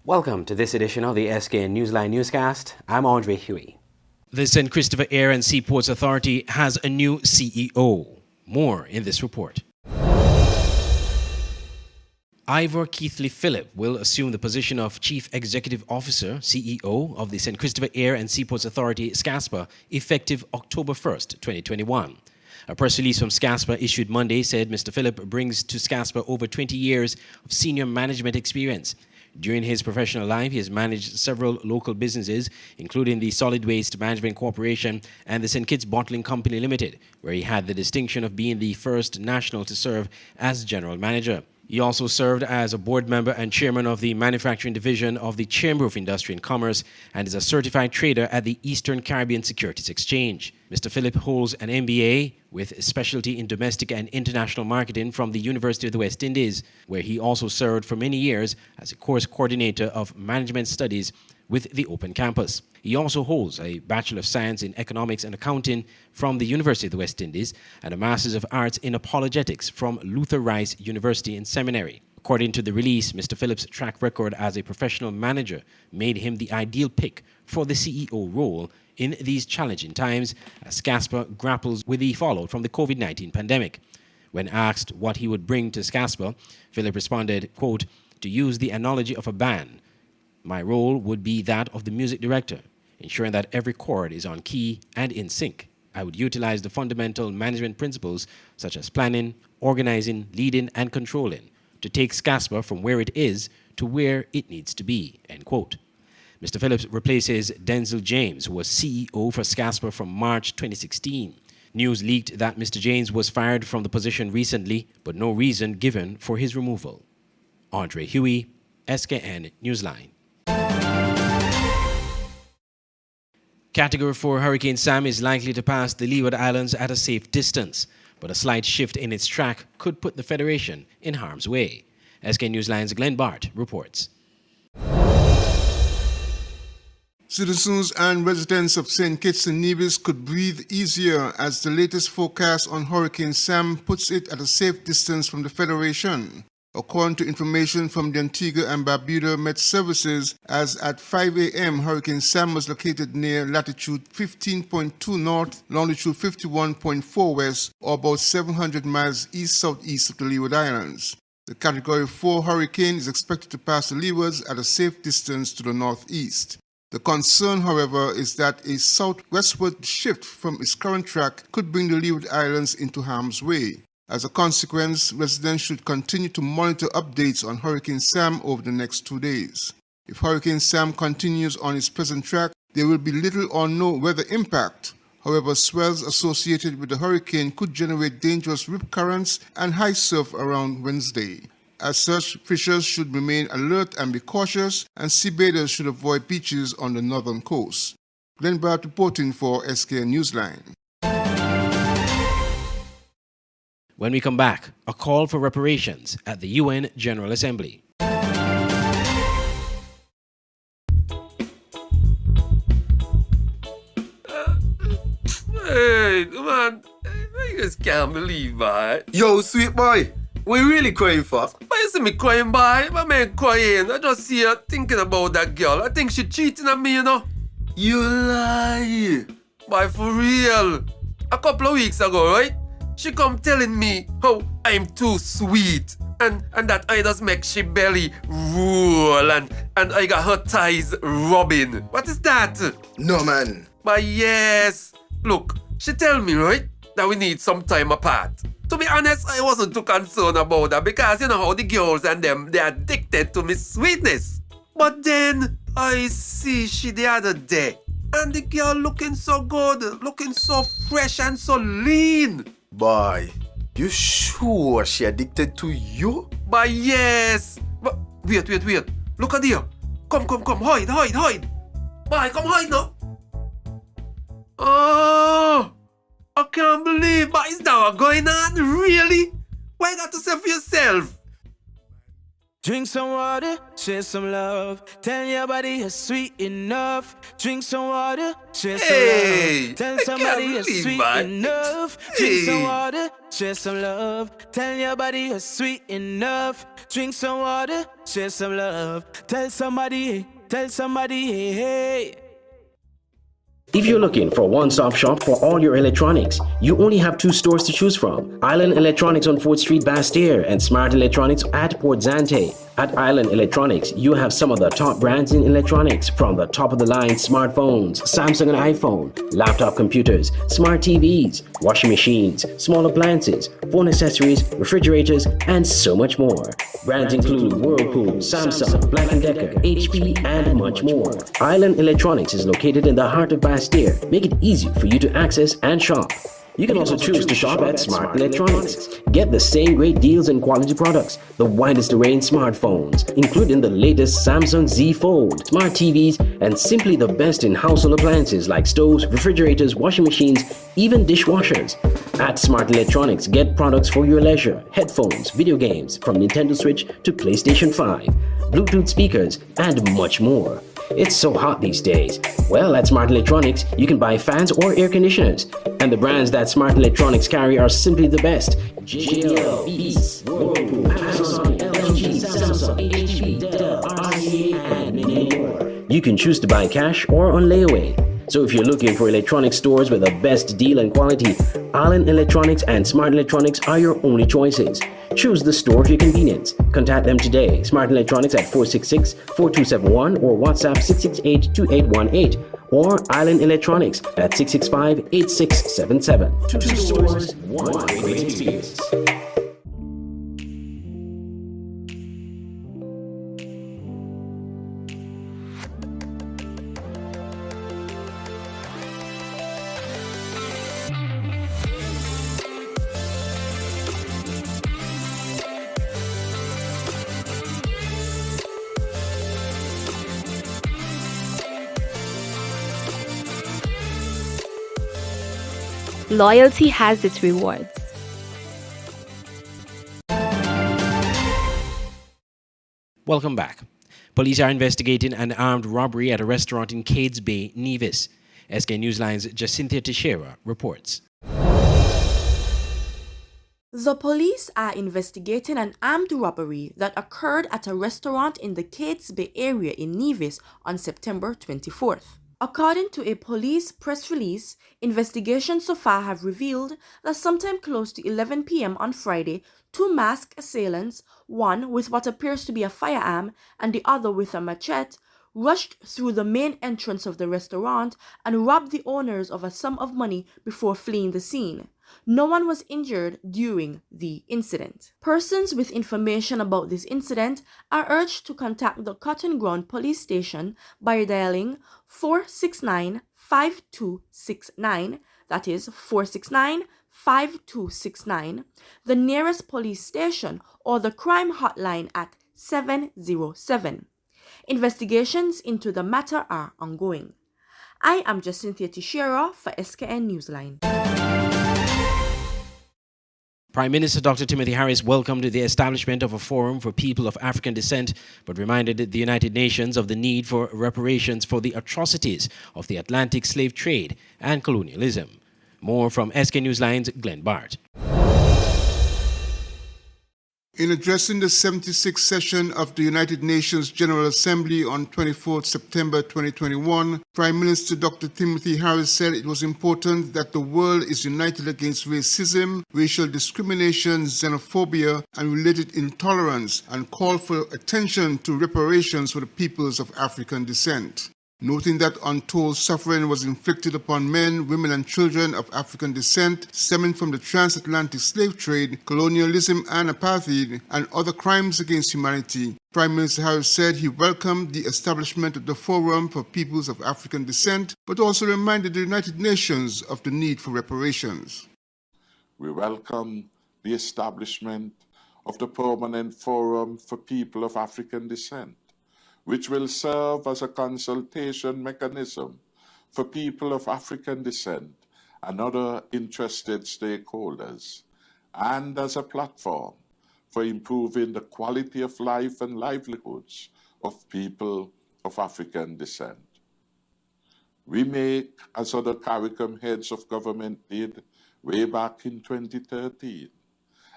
Welcome to this edition of the SK Newsline Newscast. I'm Andre Huey. The St. Christopher Air and Seaports Authority has a new CEO. More in this report. Ivor Keithley Phillip will assume the position of Chief Executive Officer, CEO of the St. Christopher Air and Seaports Authority, SCASPA, effective October 1st, 2021. A press release from SCASPA issued Monday said Mr. Phillip brings to SCASPA over 20 years of senior management experience. During his professional life, he has managed several local businesses, including the Solid Waste Management Corporation and the St. Kitts Bottling Company Limited, where he had the distinction of being the first national to serve as general manager. He also served as a board member and chairman of the manufacturing division of the Chamber of Industry and Commerce and is a certified trader at the Eastern Caribbean Securities Exchange. Mr. Phillip holds an MBA with a specialty in domestic and international marketing from the University of the West Indies, where he also served for many years as a course coordinator of management studies with the Open Campus. He also holds a Bachelor of Science in Economics and Accounting from the University of the West Indies and a Master's of Arts in Apologetics from Luther Rice University and Seminary. According to the release, Mr. Phillip's track record as a professional manager made him the ideal pick for the CEO role in these challenging times as SCASPA grapples with the fallout from the COVID-19 pandemic. When asked what he would bring to SCASPA, Phillip responded, quote, "To use the analogy of a band, my role would be that of the music director, ensuring that every chord is on key and in sync. I would utilize the fundamental management principles such as planning, organizing, leading, and controlling to take SCASPA from where it is to where it needs to be," end quote. Mr. Phillips replaces Denzel James, who was CEO for SCASPA from March 2016. News leaked that Mr. James was fired from the position recently, but no reason given for his removal. Andre Huey, SKN Newsline. Category 4 Hurricane Sam is likely to pass the Leeward Islands at a safe distance, but a slight shift in its track could put the Federation in harm's way. SK Newsline's Glenn Bart reports. Citizens and residents of St. Kitts and Nevis could breathe easier as the latest forecast on Hurricane Sam puts it at a safe distance from the Federation. According to information from the Antigua and Barbuda Met Services, as at 5 a.m., Hurricane Sam was located near latitude 15.2 north, longitude 51.4 west, or about 700 miles east-southeast of the Leeward Islands. The Category 4 hurricane is expected to pass the Leewards at a safe distance to the northeast. The concern, however, is that a southwestward shift from its current track could bring the Leeward Islands into harm's way. As a consequence, residents should continue to monitor updates on Hurricane Sam over the next 2 days. If Hurricane Sam continues on its present track, there will be little or no weather impact. However, swells associated with the hurricane could generate dangerous rip currents and high surf around Wednesday. As such, fishers should remain alert and be cautious, and seabathers should avoid beaches on the northern coast. Glenn Bart reporting for SK Newsline. When we come back, a call for reparations at the UN General Assembly. Hey, man, I just can't believe, boy. Yo, sweet boy, what you really crying for? Why you see me crying, boy? What man crying? I just see her thinking about that girl. I think she cheating on me, you know. You lie. Boy, for real. A couple of weeks ago, right? She come telling me how I'm too sweet and that I just make she belly roll and I got her thighs rubbing. What is that? No, man. But yes. Look, she tell me, right, that we need some time apart. To be honest, I wasn't too concerned about that because you know how the girls and them, they're addicted to me sweetness. But then I see she the other day and the girl looking so good, looking so fresh and so lean. Boy, you sure she addicted to you? But yes. But wait. Look at her. Come. Hide. Boy, come hide now. Oh, I can't believe, but is that what going on? Really? Why you got to say for yourself? Drink some water, share some love. Tell your body you're sweet enough. Drink some water, share some love. Tell somebody you're sweet enough. Drink some water, share some love. Tell your body you're sweet enough. Drink some water, share some love. Tell somebody, hey, hey. If you're looking for a one-stop shop for all your electronics, you only have two stores to choose from: Island Electronics on 4th Street, Bastyr, and Smart Electronics at Port Zante. At Island Electronics, you have some of the top brands in electronics, from the top-of-the-line smartphones, Samsung and iPhone, laptop computers, smart TVs, washing machines, small appliances, phone accessories, refrigerators, and so much more. Brands include Whirlpool, Samsung, Black & Decker, HP, and much more. Island Electronics is located in the heart of Bastyr. Make it easy for you to access and shop. You can also choose to shop at Smart Electronics. Get the same great deals and quality products, the widest array in smartphones, including the latest Samsung Z Fold, smart TVs, and simply the best in household appliances like stoves, refrigerators, washing machines, even dishwashers. At Smart Electronics, get products for your leisure: headphones, video games, from Nintendo Switch to PlayStation 5, Bluetooth speakers, and much more. It's so hot these days. Well, at Smart Electronics, you can buy fans or air conditioners. And the brands that Smart Electronics carry are simply the best: JL, Beats, Whirlpool, Amazon, LG, Samsung, HP, Dell, RCA, and many more. You can choose to buy cash or on layaway. So if you're looking for electronic stores with the best deal and quality, Island Electronics and Smart Electronics are your only choices. Choose the store of your convenience. Contact them today. Smart Electronics at 466-4271 or WhatsApp 668-2818, or Island Electronics at 665-8677. Two stores, one great experience. Loyalty has its rewards. Welcome back. Police are investigating an armed robbery at a restaurant in Cades Bay, Nevis. SK Newsline's Jacinthia Teixeira reports. The police are investigating an armed robbery that occurred at a restaurant in the Cades Bay area in Nevis on September 24th. According to a police press release, investigations so far have revealed that sometime close to 11 p.m. on Friday, two masked assailants, one with what appears to be a firearm and the other with a machete, rushed through the main entrance of the restaurant and robbed the owners of a sum of money before fleeing the scene. No one was injured during the incident. Persons with information about this incident are urged to contact the Cotton Ground Police Station by dialing 469-5269, that is 469-5269, the nearest police station, or the crime hotline at 707. Investigations into the matter are ongoing. I am Jacinthia Teixeira for SKN Newsline. Prime Minister Dr. Timothy Harris welcomed the establishment of a forum for people of African descent, but reminded the United Nations of the need for reparations for the atrocities of the Atlantic slave trade and colonialism. More from SK Newsline's Glenn Bart. In addressing the 76th session of the United Nations General Assembly on 24 September 2021, Prime Minister Dr. Timothy Harris said it was important that the world is united against racism, racial discrimination, xenophobia, and related intolerance, and called for attention to reparations for the peoples of African descent. Noting that untold suffering was inflicted upon men, women, and children of African descent stemming from the transatlantic slave trade, colonialism, and apartheid, and other crimes against humanity, Prime Minister Harris said he welcomed the establishment of the Forum for Peoples of African Descent, but also reminded the United Nations of the need for reparations. We welcome the establishment of the Permanent Forum for People of African Descent, which will serve as a consultation mechanism for people of African descent and other interested stakeholders, and as a platform for improving the quality of life and livelihoods of people of African descent. We make, as other CARICOM heads of government did, way back in 2013,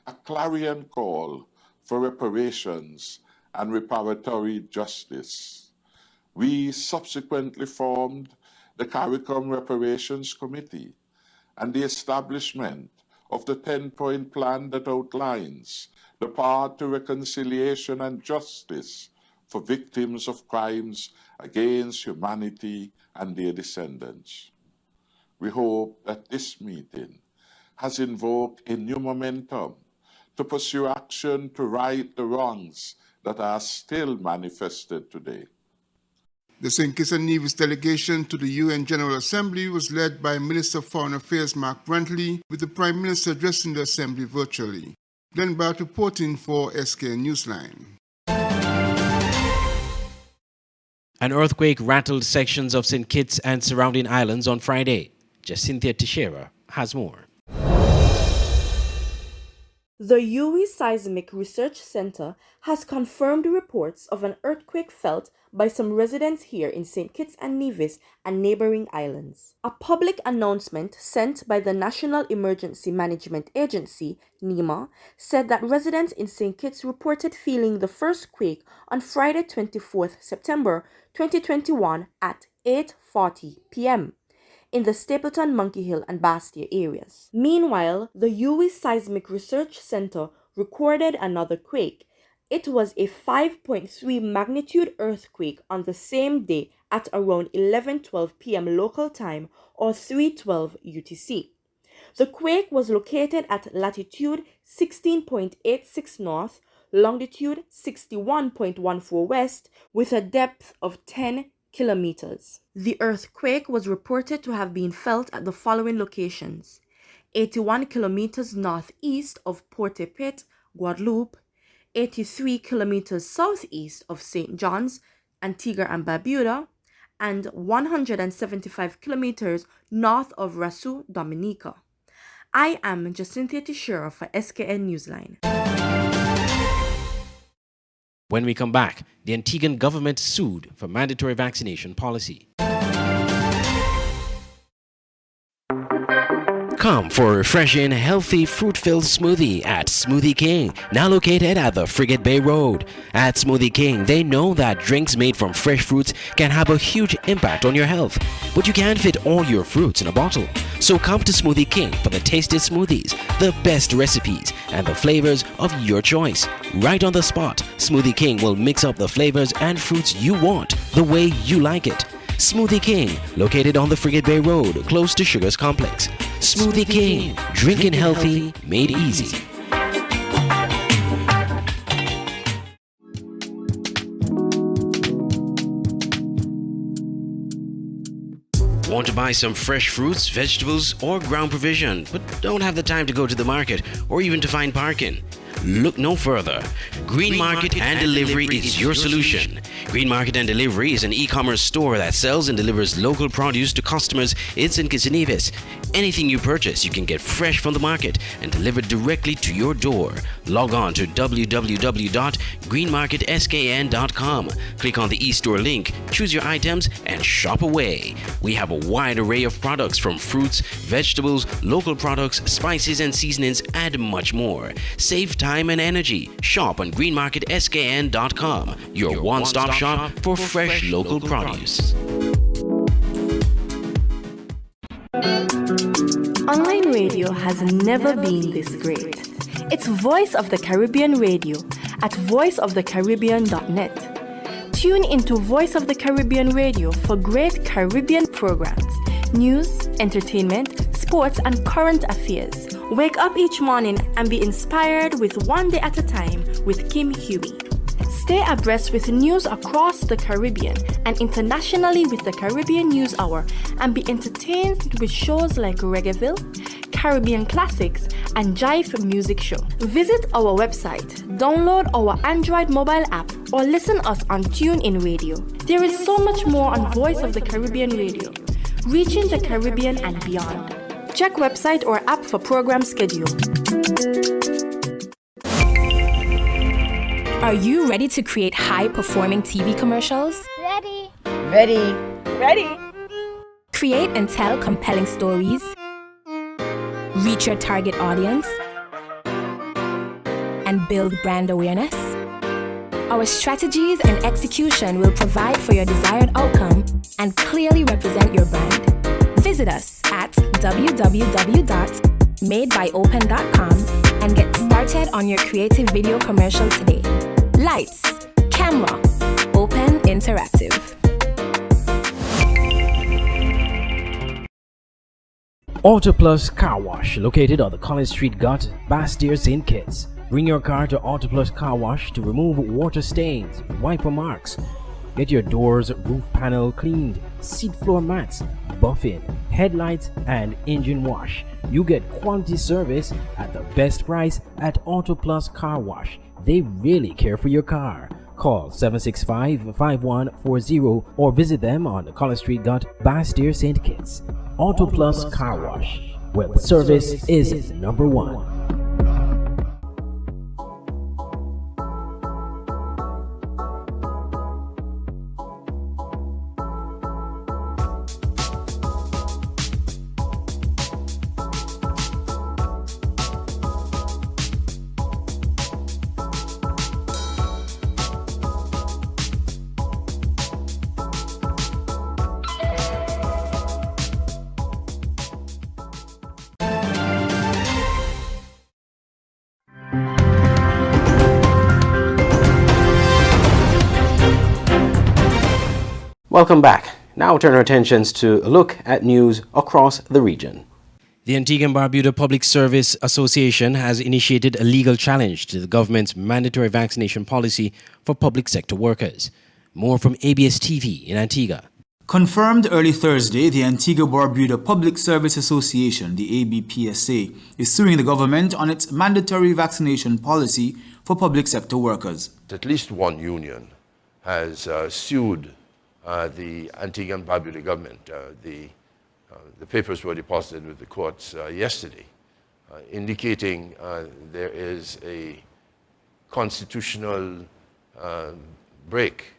a clarion call for reparations and reparatory justice. We subsequently formed the CARICOM Reparations Committee and the establishment of the 10-point plan that outlines the path to reconciliation and justice for victims of crimes against humanity and their descendants. We hope that this meeting has invoked a new momentum to pursue action to right the wrongs that are still manifested today. The St. Kitts and Nevis delegation to the UN General Assembly was led by Minister of Foreign Affairs Mark Brantley, with the Prime Minister addressing the Assembly virtually. Glenn Barrett reporting for SKN Newsline. An earthquake rattled sections of St. Kitts and surrounding islands on Friday. Jacinthia Teixeira has more. The UWI Seismic Research Center has confirmed reports of an earthquake felt by some residents here in St. Kitts and Nevis and neighboring islands. A public announcement sent by the National Emergency Management Agency, NEMA, said that residents in St. Kitts reported feeling the first quake on Friday 24th September 2021 at 8:40 p.m. in the Stapleton, Monkey Hill and Bastia areas. Meanwhile, the UWI Seismic Research Center recorded another quake. It was a 5.3 magnitude earthquake on the same day at around 11:12 p.m. local time or 3:12 UTC. The quake was located at latitude 16.86 north, longitude 61.14 west, with a depth of 10 kilometers. The earthquake was reported to have been felt at the following locations: 81 kilometers northeast of Port-au-Pit, Guadeloupe, 83 kilometers southeast of St. John's, Antigua and Barbuda, and 175 kilometers north of Rassou, Dominica. I am Jacinthia Teixeira for SKN Newsline. When we come back, the Antiguan government sued for mandatory vaccination policy. Come for a refreshing, healthy, fruit-filled smoothie at Smoothie King, now located at the Frigate Bay Road. At Smoothie King, they know that drinks made from fresh fruits can have a huge impact on your health, but you can't fit all your fruits in a bottle. So come to Smoothie King for the tastiest smoothies, the best recipes, and the flavors of your choice. Right on the spot, Smoothie King will mix up the flavors and fruits you want the way you like it. Smoothie King, located on the Frigate Bay Road, close to Sugars Complex. Smoothie King, drinking healthy, made easy. Want to buy some fresh fruits, vegetables, or ground provision, but don't have the time to go to the market or even to find parking? Look no further. Green Market and Delivery is your solution. Green Market and Delivery is an e-commerce store that sells and delivers local produce to customers in St. Kitts and Nevis. Anything you purchase, you can get fresh from the market and delivered directly to your door. Log on to www.greenmarketskn.com. Click on the e-store link, choose your items, and shop away. We have a wide array of products from fruits, vegetables, local products, spices and seasonings, and much more. Save time and energy. Shop on greenmarketskn.com, your one-stop shop for fresh local produce. Online radio has never been this great. It's Voice of the Caribbean Radio at voiceofthecaribbean.net. Tune into Voice of the Caribbean Radio for great Caribbean programs, news, entertainment, sports, and current affairs. Wake up each morning and be inspired with One Day at a Time with Kim Huey. Stay abreast with news across the Caribbean and internationally with the Caribbean News Hour, and be entertained with shows like Reggaeville, Caribbean Classics, and Jive Music Show. Visit our website, download our Android mobile app, or listen us on TuneIn Radio. There is so much more on Voice of the Caribbean Radio, reaching the Caribbean and beyond. Check website or app for program schedule. Are you ready to create high-performing TV commercials? Ready. Create and tell compelling stories? reach your target audience, and build brand awareness? Our strategies and execution will provide for your desired outcome and clearly represent your brand. Visit us at www.madebyopen.com and get started on your creative video commercial today. Lights, camera, Open Interactive. Auto Plus Car Wash, located on the College Street Gut, Bastyr, St. Kitts. Bring your car to Auto Plus Car Wash to remove water stains, wiper marks. Get your doors, roof panel cleaned, seat floor mats, buffing, headlights, and engine wash. You get quality service at the best price at Auto Plus Car Wash. They really care for your car. Call 765-5140 or visit them on the College Street Gut, Bastyr, St. Kitts. Auto Plus Car Wash, where the service is number one. Welcome back. Now turn our attentions to a look at news across the region. The Antigua and Barbuda Public Service Association has initiated a legal challenge to the government's mandatory vaccination policy for public sector workers. More from ABS TV in Antigua. Confirmed early Thursday, the Antigua-Barbuda Public Service Association, the ABPSA, is suing the government on its mandatory vaccination policy for public sector workers. At least one union has sued the Antigua and Barbuda government. The papers were deposited with the courts yesterday, indicating there is a constitutional break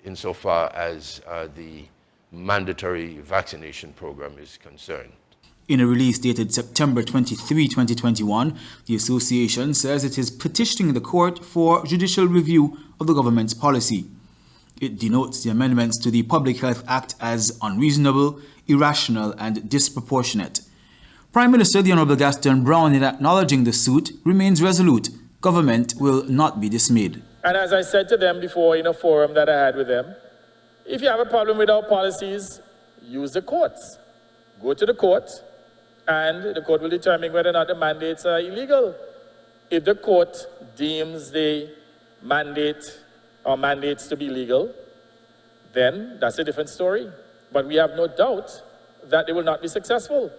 insofar as the mandatory vaccination program is concerned. In a release dated September 23, 2021, the association says it is petitioning the court for judicial review of the government's policy. It denotes the amendments to the Public Health Act as unreasonable, irrational, and disproportionate. Prime Minister the Honourable Gaston Brown, in acknowledging the suit, remains resolute. Government will not be dismayed. And as I said to them before in a forum that I had with them, if you have a problem with our policies, use the courts. Go to the court, and the court will determine whether or not the mandates are illegal. If the court deems the mandate or mandates to be legal, then that's a different story. But we have no doubt that they will not be successful.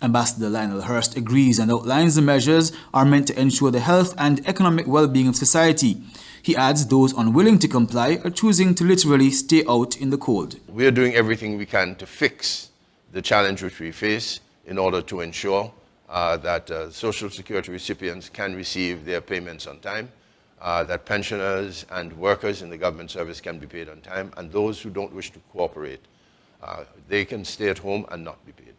Ambassador Lionel Hurst agrees and outlines the measures are meant to ensure the health and economic well-being of society. He adds those unwilling to comply are choosing to literally stay out in the cold. We are doing everything we can to fix the challenge which we face in order to ensure that Social Security recipients can receive their payments on time, that pensioners and workers in the government service can be paid on time, and those who don't wish to cooperate, they can stay at home and not be paid.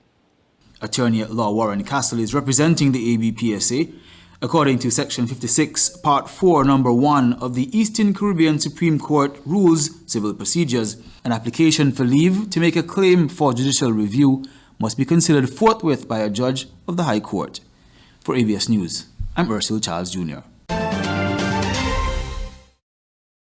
Attorney at law Warren Castle is representing the ABPSA. According to Section 56, Part 4, Number 1 of the Eastern Caribbean Supreme Court Rules Civil Procedures, an application for leave to make a claim for judicial review must be considered forthwith by a judge of the High Court. For ABS News, I'm Ursula Charles Jr.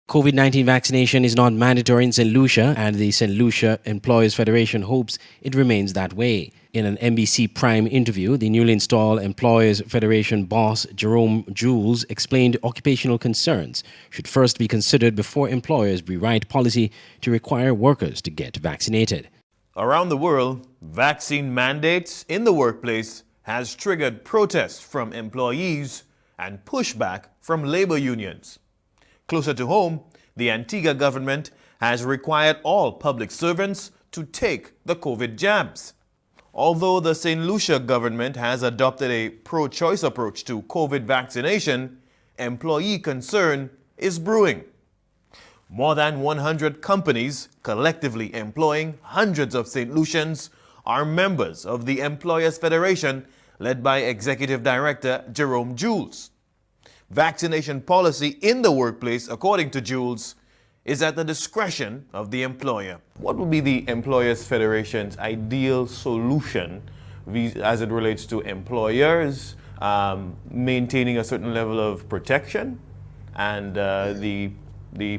COVID-19 vaccination is not mandatory in St. Lucia, and the St. Lucia Employers Federation hopes it remains that way. In an NBC Prime interview, the newly installed Employers Federation boss Jerome Jules explained occupational concerns should first be considered before employers rewrite policy to require workers to get vaccinated. Around the world, vaccine mandates in the workplace has triggered protests from employees and pushback from labor unions. Closer to home, the Antigua government has required all public servants to take the COVID jabs. Although the St. Lucia government has adopted a pro-choice approach to COVID vaccination, employee concern is brewing. More than 100 companies, collectively employing hundreds of St. Lucians, are members of the Employers Federation led by Executive Director Jerome Jules. Vaccination policy in the workplace, according to Jules, is at the discretion of the employer. What would be the Employers Federation's ideal solution as it relates to employers maintaining a certain level of protection and the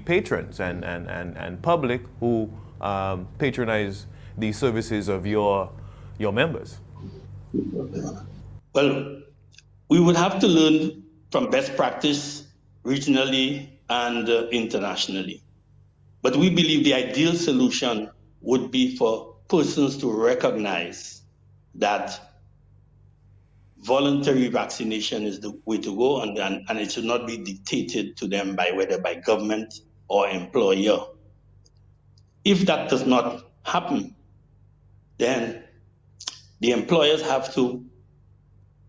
patrons and public who patronize the services of your members? Well, we would have to learn from best practice regionally and internationally. But we believe the ideal solution would be for persons to recognize that voluntary vaccination is the way to go, and it should not be dictated to them whether by government or employer. If that does not happen, then the employers have to,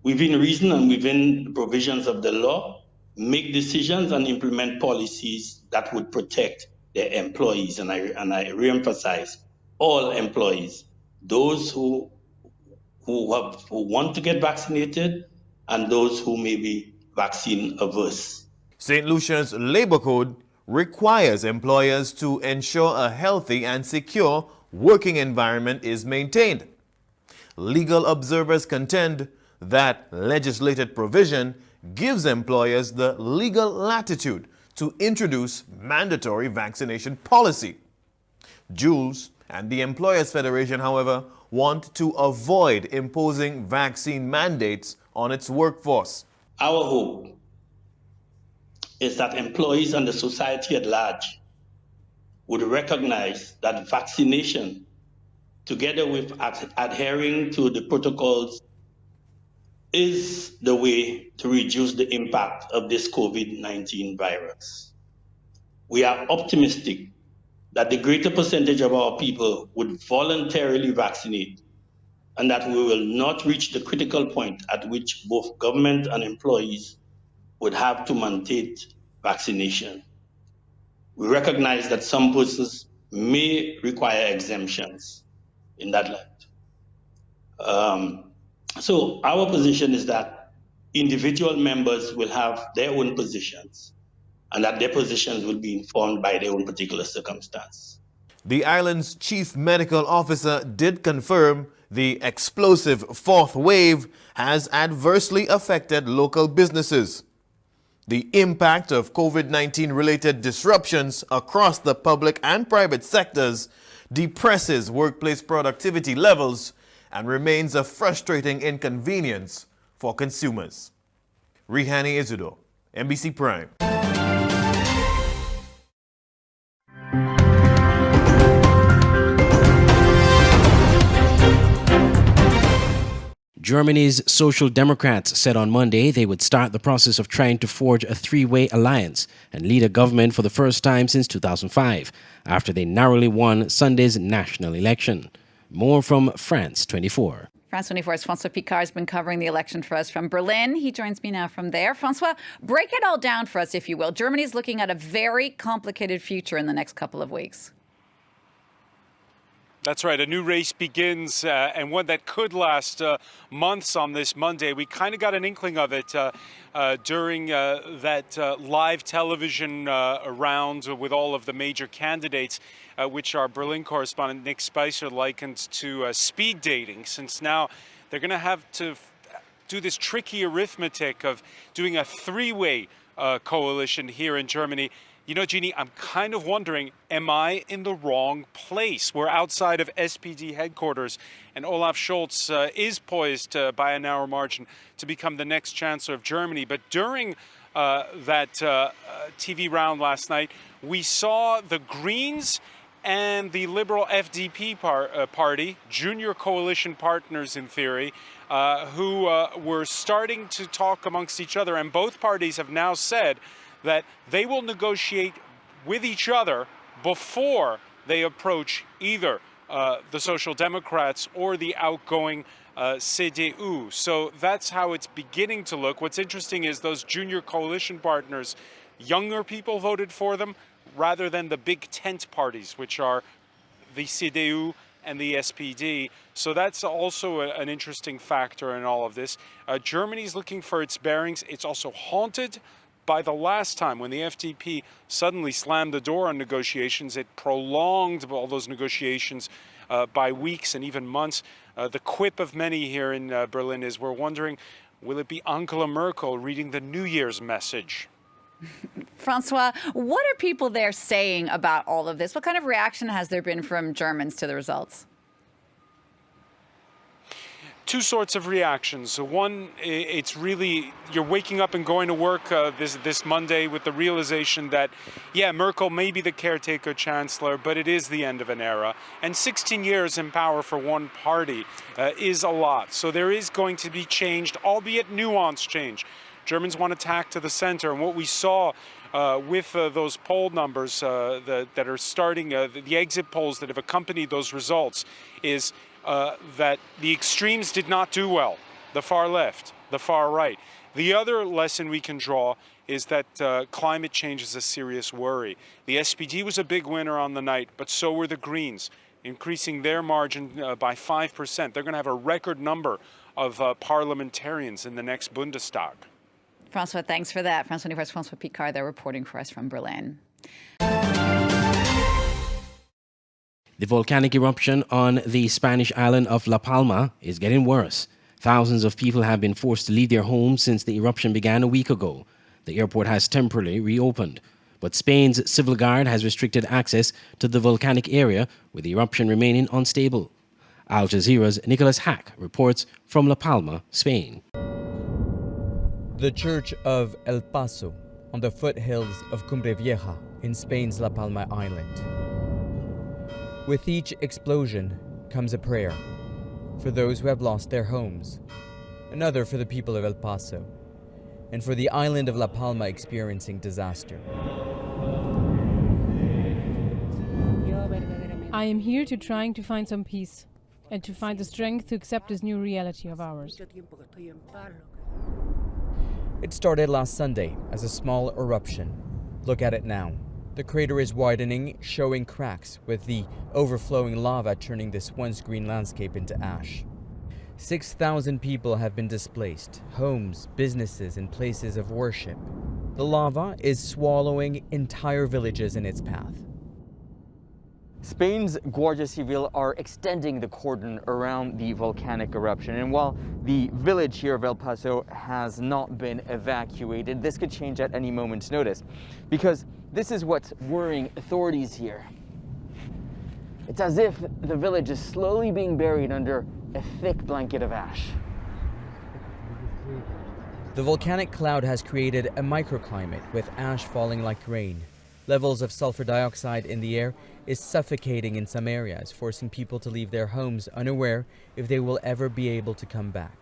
within reason and within the provisions of the law, make decisions and implement policies that would protect their employees. And I reemphasize, all employees, those who want to get vaccinated and those who may be vaccine averse. St. Lucia's Labor Code requires employers to ensure a healthy and secure working environment is maintained. Legal observers contend that legislated provision gives employers the legal latitude to introduce mandatory vaccination policy. Jules and the Employers Federation, however, want to avoid imposing vaccine mandates on its workforce. Our hope is that employees and the society at large would recognize that vaccination, together with adhering to the protocols, is the way to reduce the impact of this COVID-19 virus. We are optimistic that the greater percentage of our people would voluntarily vaccinate and that we will not reach the critical point at which both government and employees would have to mandate vaccination. We recognize that some persons may require exemptions in that light. So our position is that individual members will have their own positions and that their positions will be informed by their own particular circumstance. The island's chief medical officer did confirm the explosive fourth wave has adversely affected local businesses. The impact of COVID-19 related disruptions across the public and private sectors depresses workplace productivity levels and remains a frustrating inconvenience for consumers. Rihani Izudo, NBC Prime. Germany's Social Democrats said on Monday they would start the process of trying to forge a three-way alliance and lead a government for the first time since 2005, after they narrowly won Sunday's national election. More from France 24. France 24's Francois Picard has been covering the election for us from Berlin. He joins me now from there. Francois, break it all down for us, if you will. Germany's looking at a very complicated future in the next couple of weeks. That's right. A new race begins, and one that could last months on this Monday. We kind of got an inkling of it during that live television round with all of the major candidates, which our Berlin correspondent Nick Spicer likened to speed dating, since now they're going to have to do this tricky arithmetic of doing a three-way coalition here in Germany. You know, Jeannie, I'm kind of wondering, am I in the wrong place? We're outside of SPD headquarters, and Olaf Scholz is poised by a narrow margin to become the next Chancellor of Germany. But during that TV round last night, we saw the Greens and the Liberal FDP party, junior coalition partners in theory, who were starting to talk amongst each other. And both parties have now said that they will negotiate with each other before they approach either the Social Democrats or the outgoing CDU. So that's how it's beginning to look. What's interesting is those junior coalition partners, younger people voted for them rather than the big tent parties, which are the CDU and the SPD. So that's also an interesting factor in all of this. Germany's looking for its bearings. It's also haunted by the last time when the FDP suddenly slammed the door on negotiations. It prolonged all those negotiations by weeks and even months. The quip of many here in Berlin is we're wondering, will it be Angela Merkel reading the New Year's message? Francois, what are people there saying about all of this? What kind of reaction has there been from Germans to the results? Two sorts of reactions. One, it's really, you're waking up and going to work this Monday with the realization that, yeah, Merkel may be the caretaker chancellor, but it is the end of an era. And 16 years in power for one party is a lot. So there is going to be change, albeit nuanced change. Germans want to tack to the center. And what we saw with those poll numbers that are starting, the exit polls that have accompanied those results, is that the extremes did not do well, the far left, the far right. The other lesson we can draw is that climate change is a serious worry. The SPD was a big winner on the night, but so were the Greens, increasing their margin by 5%. They're going to have a record number of parliamentarians in the next Bundestag. Francois, thanks for that. France 24's Francois Picard there reporting for us from Berlin. The volcanic eruption on the Spanish island of La Palma is getting worse. Thousands of people have been forced to leave their homes since the eruption began a week ago. The airport has temporarily reopened, but Spain's civil guard has restricted access to the volcanic area, with the eruption remaining unstable. Al Jazeera's Nicholas Hack reports from La Palma, Spain. The church of El Paso, on the foothills of Cumbre Vieja in Spain's La Palma island. With each explosion comes a prayer for those who have lost their homes, another for the people of El Paso, and for the island of La Palma experiencing disaster. I am here trying to find some peace and to find the strength to accept this new reality of ours. It started last Sunday as a small eruption. Look at it now. The crater is widening, showing cracks, with the overflowing lava turning this once green landscape into ash. 6,000 people have been displaced, homes, businesses, and places of worship. The lava is swallowing entire villages in its path. Spain's Guardia Civil are extending the cordon around the volcanic eruption, and while the village here of El Paso has not been evacuated, this could change at any moment's notice, because this is what's worrying authorities here. It's as if the village is slowly being buried under a thick blanket of ash. The volcanic cloud has created a microclimate with ash falling like rain. Levels of sulfur dioxide in the air is suffocating in some areas, forcing people to leave their homes unaware if they will ever be able to come back.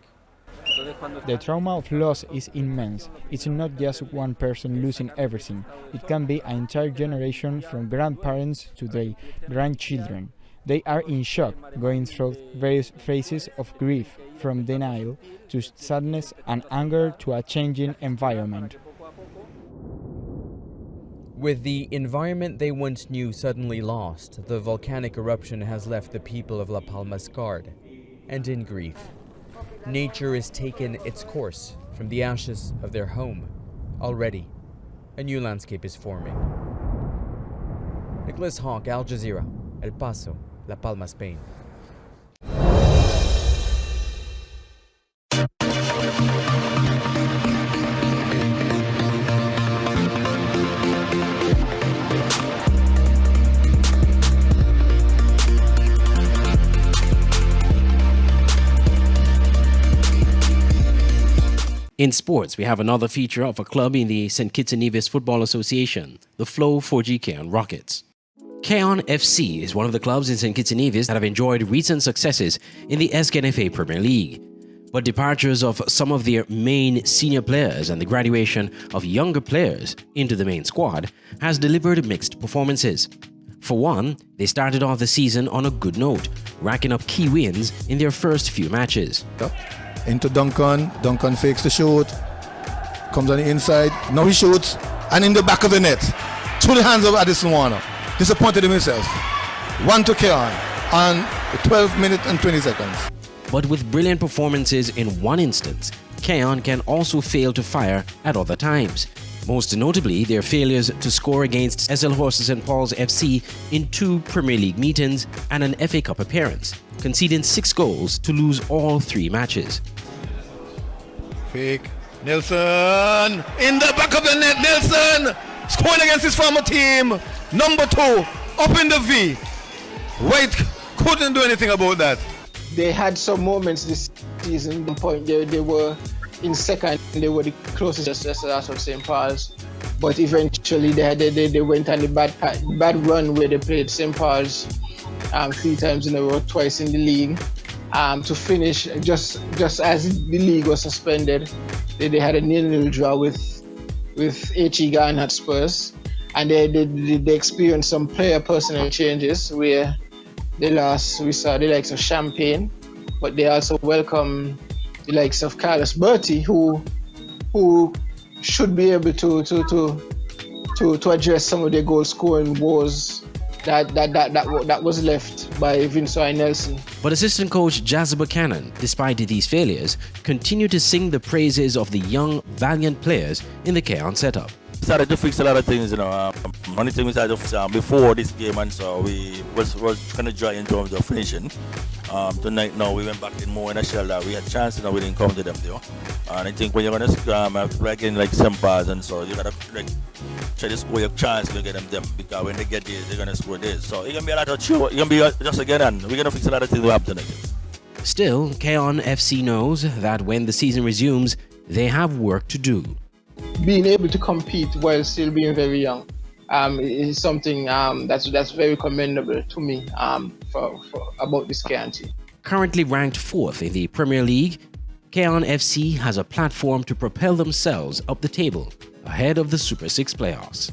The trauma of loss is immense. It's not just one person losing everything. It can be an entire generation, from grandparents to their grandchildren. They are in shock, going through various phases of grief, from denial to sadness and anger to a changing environment. With the environment they once knew suddenly lost, the volcanic eruption has left the people of La Palma scarred and in grief. Nature has taken its course from the ashes of their home. Already, a new landscape is forming. Nicholas Hawk, Al Jazeera, El Paso, La Palma, Spain. In sports, we have another feature of a club in the St. Kitts and Nevis Football Association, the Flow 4G Keon Rockets. Keon FC is one of the clubs in St. Kitts and Nevis that have enjoyed recent successes in the SKNFA Premier League. But departures of some of their main senior players and the graduation of younger players into the main squad has delivered mixed performances. For one, they started off the season on a good note, racking up key wins in their first few matches. Into Duncan fakes the shoot, comes on the inside, now he shoots, and in the back of the net, through the hands of Addison Warner. Disappointed in himself. One to Keon, and 12 minutes and 20 seconds. But with brilliant performances in one instance, Keon can also fail to fire at other times. Most notably, their failures to score against SL Horses and Paul's FC in 2 Premier League meetings and an FA Cup appearance, conceding 6 goals to lose all 3 matches. Fake. Nelson! In the back of the net, Nelson! Scoring against his former team. Number 2, up in the V. White couldn't do anything about that. They had some moments this season. At one point, they were in second. They were the closest just out of St. Paul's. But eventually, they went on the bad run where they played St. Paul's 3 times in a row, twice in the league. To finish just as the league was suspended, they had a 0-0 draw with H.E. Garnett Spurs, and they experienced some player personnel changes where they lost. We saw the likes of Champagne, but they also welcome the likes of Carlos Berti, who should be able to address some of their goal scoring woes that was left by Vincent Nelson. But assistant coach Jazza Buchanan, despite these failures, continued to sing the praises of the young, valiant players in the Keon setup. Started to fix a lot of things, Only thing we started to fix before this game, and so we was kind of dry in terms of finishing. Tonight, now we went back in more in a shell that we had chance, we didn't come to them, And I think when you're gonna like in like St. Paul's and so, you gotta try to score your chance to get them because when they get this, they're gonna score this. So it's gonna be a lot of chill. It's gonna be just again, and we're gonna fix a lot of things we have tonight. Still, Keon FC knows that when the season resumes, they have work to do. Being able to compete while still being very young is something that's very commendable to me for about this Keon team. Currently ranked 4th in the Premier League, Keon FC has a platform to propel themselves up the table ahead of the Super 6 playoffs.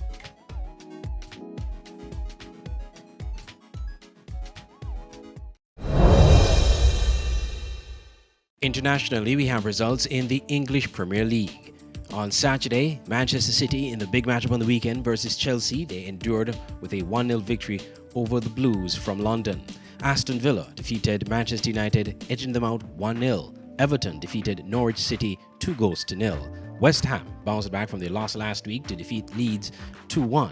Internationally, we have results in the English Premier League. On Saturday, Manchester City in the big matchup on the weekend versus Chelsea, they endured with a 1-0 victory over the Blues from London. Aston Villa defeated Manchester United, edging them out 1-0. Everton defeated Norwich City 2-0. West Ham bounced back from their loss last week to defeat Leeds 2-1.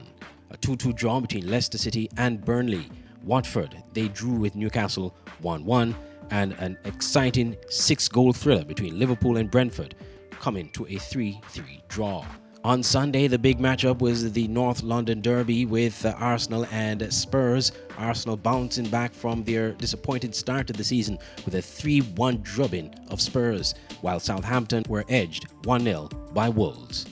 A 2-2 draw between Leicester City and Burnley. Watford, they drew with Newcastle 1-1, and an exciting 6-goal thriller between Liverpool and Brentford, coming to a 3-3 draw. On Sunday, the big matchup was the North London Derby with Arsenal and Spurs. Arsenal bouncing back from their disappointing start to the season with a 3-1 drubbing of Spurs, while Southampton were edged 1-0 by Wolves.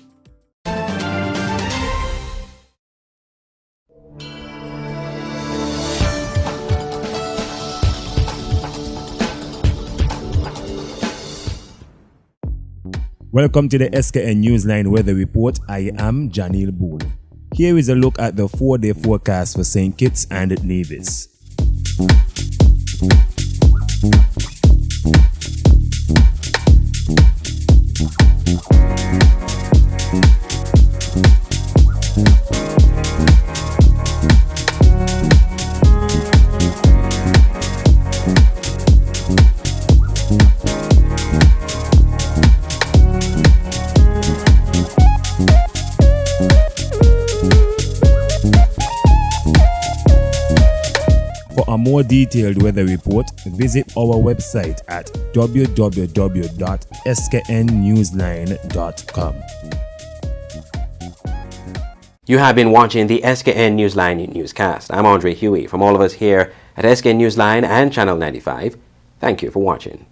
Welcome to the SKN Newsline Weather Report. I am Janil Boone. Here is a look at the 4-day forecast for St. Kitts and Nevis. For a more detailed weather report, visit our website at www.sknnewsline.com. You have been watching the SKN Newsline newscast. I'm Andre Huey. From all of us here at SKN Newsline and Channel 95, thank you for watching.